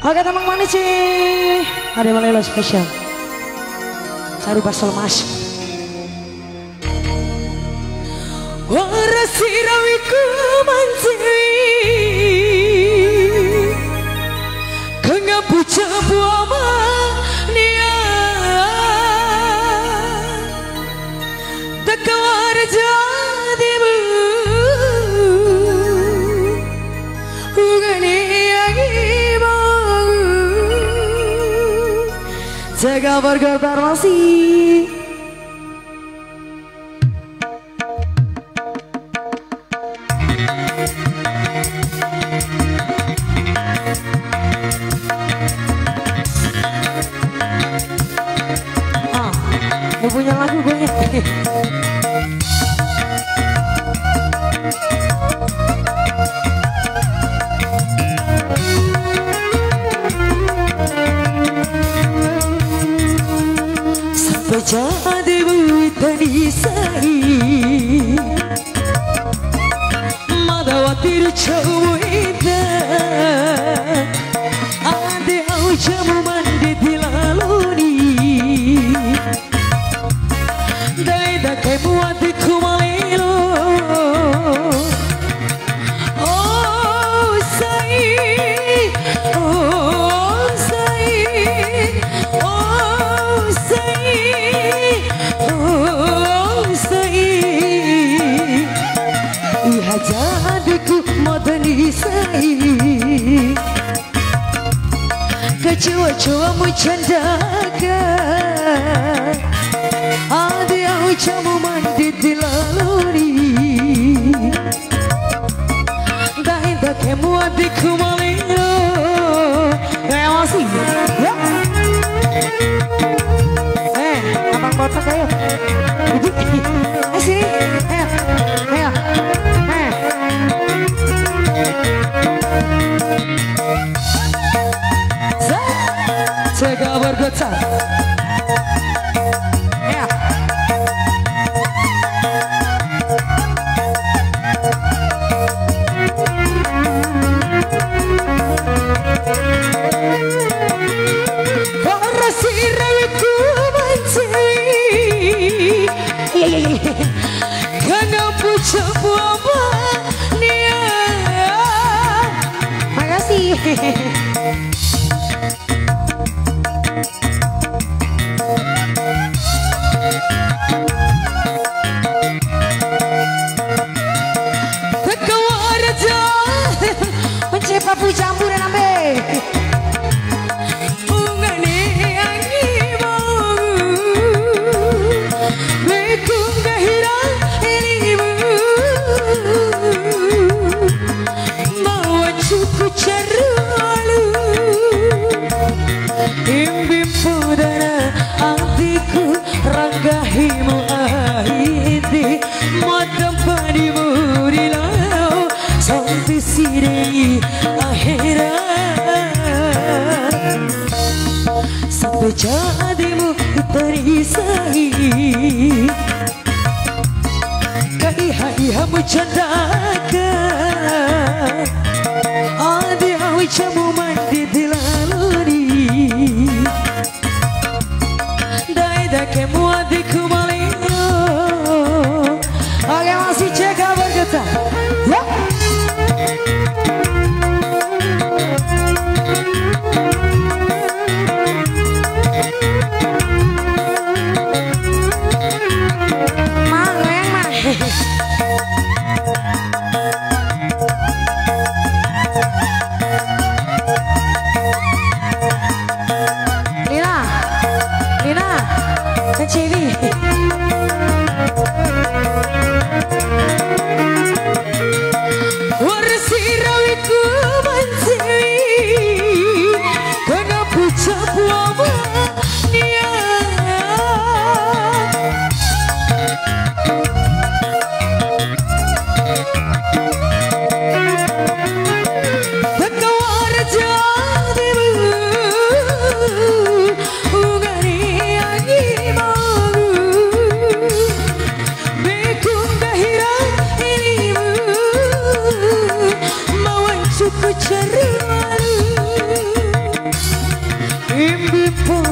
Oke teman manis sih. Ada Malelo spesial. Saru basel mas. Waras sirawiku manjiri. Kengap puja buama nia. Takawar jadimu. Ugani agimu. Jaga bergetar masih. Punya lagu gue nya. Sampai jadi buitani sai Madawati rucamu indah Ade au jamu mandi dilaluni Daida kai buatiku malelo Oh sai Oh sai Oh sai Oh sai Iha jadiku madani sai Kecewa-cewa mencandakan Adi au jamu mandi dilaluri Dahinda kemu adikku malino Kayak masih ya? Abang botak ayo sini ayo Jaga bergetar Makasih. Tekawar aja mencepa pu campuran ambe. Ungane angimu bekung gahira inimu Cukup ceralu Imbim pudara Antiku Ranggahimu ahidi Madam padimu Dilau Sampai sirei akhirat Sampai jadimu Terisai Kaiha-iha mencandakan Adi au jamu mandi dilaluri Daida kemu adikku malino Oke masih jaga bergetar Ya Mang, goyang mang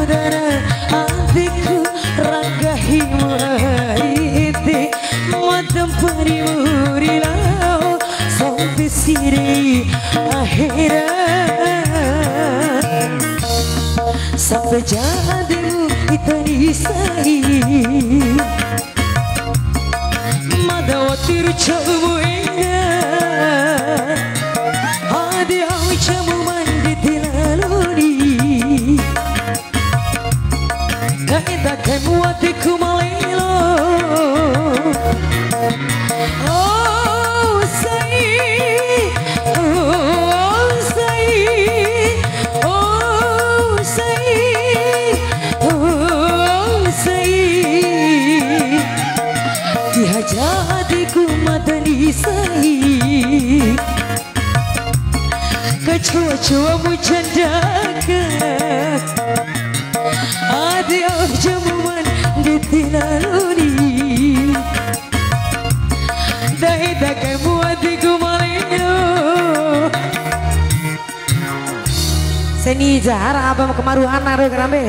modana adikku ranggahi maite madam parimurilau sampai siri akhirat sampai jadimu kita nisai madawatir camu ingat hadi au camu mandi tilaluni kaita kamu hatiku malelo oh say oh say oh say oh say dihajatiku madani say kecoa-coamu candakan adi au jamuan ditilaluni dahita kamu hatiku malino seni jahara abang kemaruhan naruh kerambe